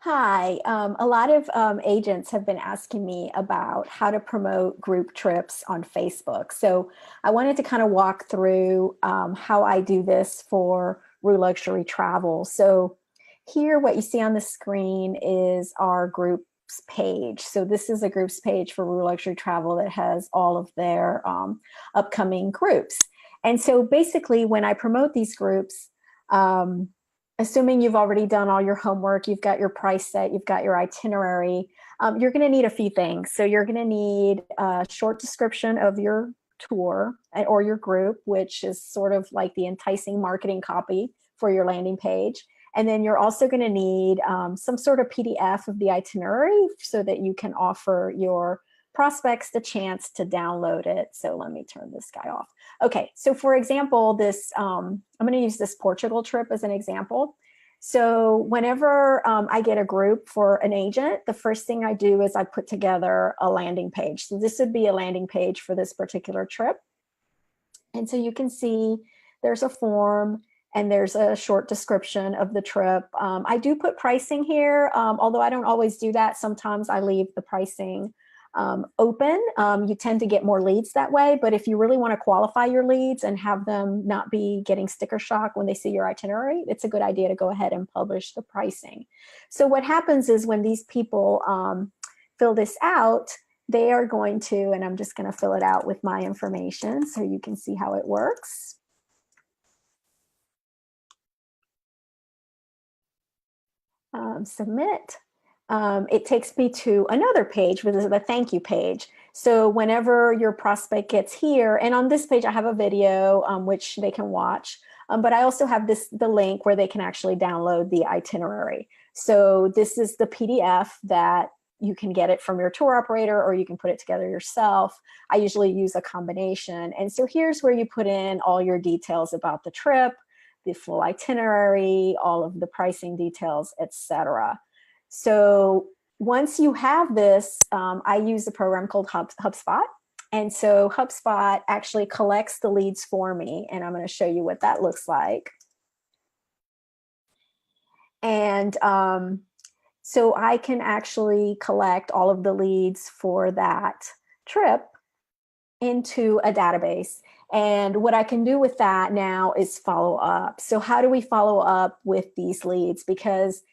Hi, a lot of agents have been asking me about how to promote group trips on Facebook. So I wanted to kind of walk through how I do this for Roux Luxury Travel. So here, what you see on the screen is our groups page. So this is a groups page for Roux Luxury Travel that has all of their upcoming groups. And so basically, when I promote these groups, assuming you've already done all your homework, you've got your price set, you've got your itinerary, you're going to need a few things. So you're going to need a short description of your tour or your group, which is sort of like the enticing marketing copy for your landing page. And then you're also going to need some sort of PDF of the itinerary so that you can offer your prospects the chance to download it. So let me turn this guy off. Okay, so for example, this I'm going to use this Portugal trip as an example. So whenever I get a group for an agent, the first thing I do is I put together a landing page. So this would be a landing page for this particular trip. And so you can see there's a form and there's a short description of the trip. I do put pricing here, although I don't always do that. Sometimes I leave the pricing open. You tend to get more leads that way, but if you really want to qualify your leads and have them not be getting sticker shock when they see your itinerary, it's a good idea to go ahead and publish the pricing. So what happens is when these people fill this out, they are going to, and I'm just going to fill it out with my information so you can see how it works. Submit. It takes me to another page, which is the thank you page. So whenever your prospect gets here, and on this page I have a video which they can watch, but I also have the link where they can actually download the itinerary. So this is the PDF that you can get it from your tour operator or you can put it together yourself. I usually use a combination. And so here's where you put in all your details about the trip, the full itinerary, all of the pricing details, etc. So once you have this, I use a program called HubSpot. And so HubSpot actually collects the leads for me. And I'm going to show you what that looks like. And so I can actually collect all of the leads for that trip into a database. And what I can do with that now is follow up. So how do we follow up with these leads? Because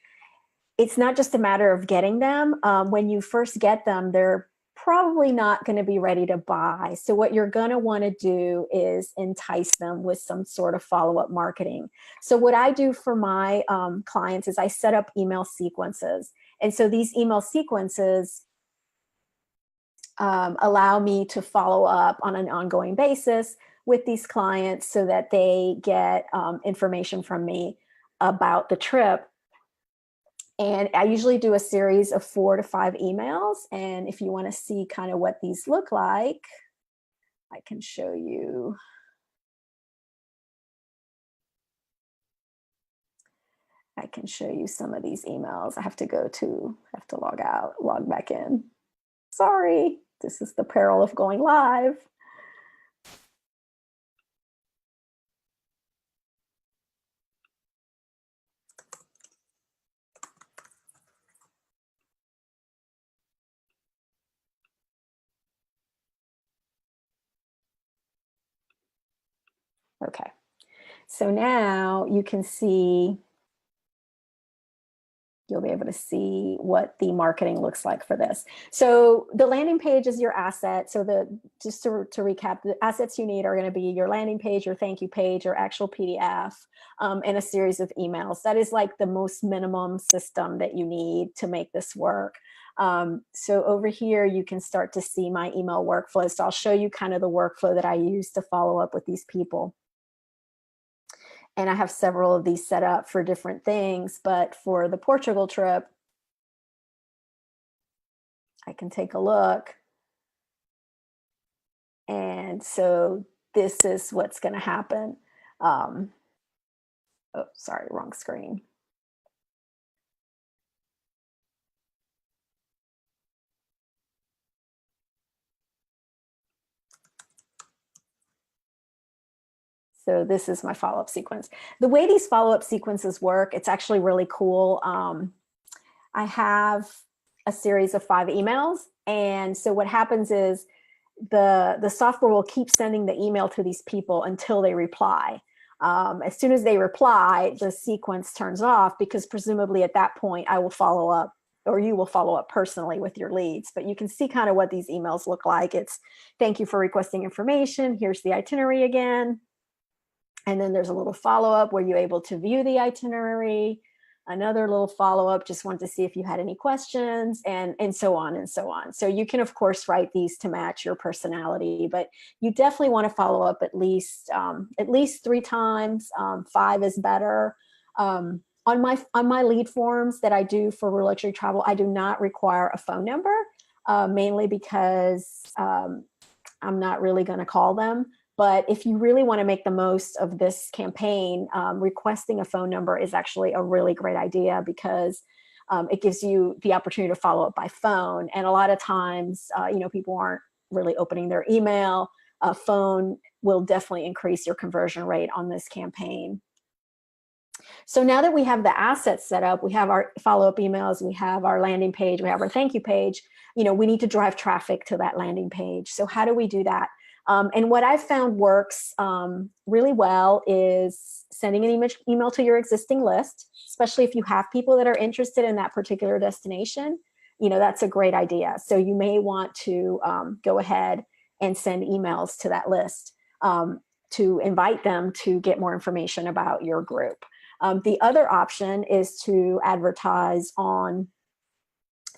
it's not just a matter of getting them. When you first get them, they're probably not going to be ready to buy. So what you're going to want to do is entice them with some sort of follow-up marketing. So what I do for my clients is I set up email sequences. And so these email sequences allow me to follow up on an ongoing basis with these clients so that they get information from me about the trip. And I usually do a series of 4 to 5 emails. And if you want to see kind of what these look like, I can show you. I can show you some of these emails. I have to log out, log back in. Sorry, this is the peril of going live. Okay, so now you can see, you'll be able to see what the marketing looks like for this. So the landing page is your asset. So just to recap, the assets you need are going to be your landing page, your thank you page, your actual PDF, and a series of emails. That is like the most minimum system that you need to make this work. So over here, you can start to see my email workflow. So I'll show you kind of the workflow that I use to follow up with these people. And I have several of these set up for different things, but for the Portugal trip, I can take a look. And so this is what's going to happen. Oh, sorry, wrong screen. So this is my follow-up sequence. The way these follow-up sequences work, it's actually really cool. I have a series of 5 emails. And so what happens is the software will keep sending the email to these people until they reply. As soon as they reply, the sequence turns off, because presumably at that point I will follow up, or you will follow up personally with your leads. But you can see kind of what these emails look like. It's, thank you for requesting information. Here's the itinerary again. And then there's a little follow-up. Were you able to view the itinerary? Another little follow-up, just wanted to see if you had any questions, and so on and so on. So you can, of course, write these to match your personality, but you definitely want to follow up at least 3 times. 5 is better. On my lead forms that I do for Roux Luxury Travel, I do not require a phone number, mainly because I'm not really going to call them. But if you really want to make the most of this campaign, requesting a phone number is actually a really great idea, because it gives you the opportunity to follow up by phone. And a lot of times, people aren't really opening their email. A phone will definitely increase your conversion rate on this campaign. So now that we have the assets set up, we have our follow-up emails, we have our landing page, we have our thank you page, we need to drive traffic to that landing page. So how do we do that? And what I've found works really well is sending an email to your existing list, especially if you have people that are interested in that particular destination. That's a great idea. So you may want to go ahead and send emails to that list to invite them to get more information about your group. The other option is to advertise on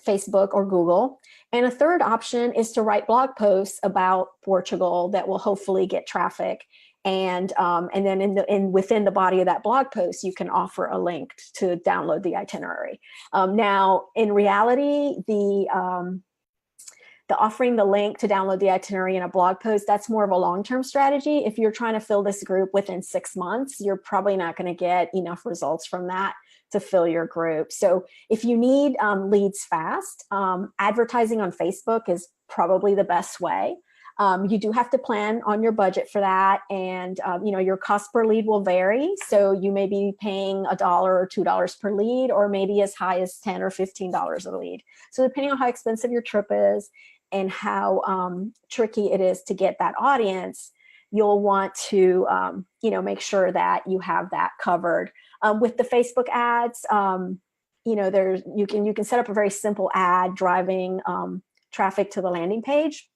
Facebook or Google. And a third option is to write blog posts about Portugal that will hopefully get traffic. And then within the body of that blog post, you can offer a link to download the itinerary. Now, in reality, the offering the link to download the itinerary in a blog post, that's more of a long-term strategy. If you're trying to fill this group within 6 months, you're probably not going to get enough results from that to fill your group. So if you need leads fast, advertising on Facebook is probably the best way. You do have to plan on your budget for that. And your cost per lead will vary. So you may be paying $1 or $2 per lead, or maybe as high as $10 or $15 a lead. So depending on how expensive your trip is and how tricky it is to get that audience, you'll want to make sure that you have that covered. With the Facebook ads, you can set up a very simple ad driving traffic to the landing page,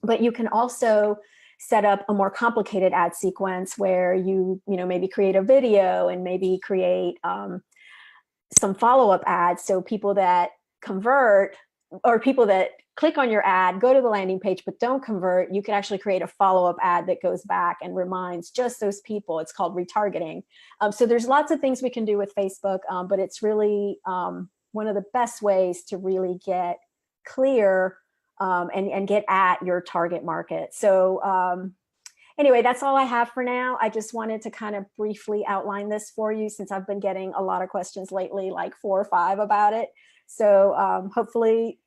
but you can also set up a more complicated ad sequence where you maybe create a video and maybe create some follow-up ads. So people that convert, or people that click on your ad, go to the landing page, but don't convert, you can actually create a follow-up ad that goes back and reminds just those people. It's called retargeting. So there's lots of things we can do with Facebook, but it's really one of the best ways to really get clear and get at your target market. So anyway, that's all I have for now. I just wanted to kind of briefly outline this for you, since I've been getting a lot of questions lately, like 4 or 5 about it. So hopefully,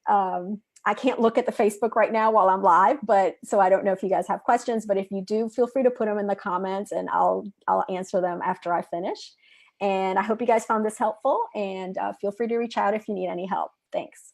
I can't look at the Facebook right now while I'm live, so I don't know if you guys have questions, but if you do, feel free to put them in the comments and I'll answer them after I finish. And I hope you guys found this helpful, and feel free to reach out if you need any help. Thanks.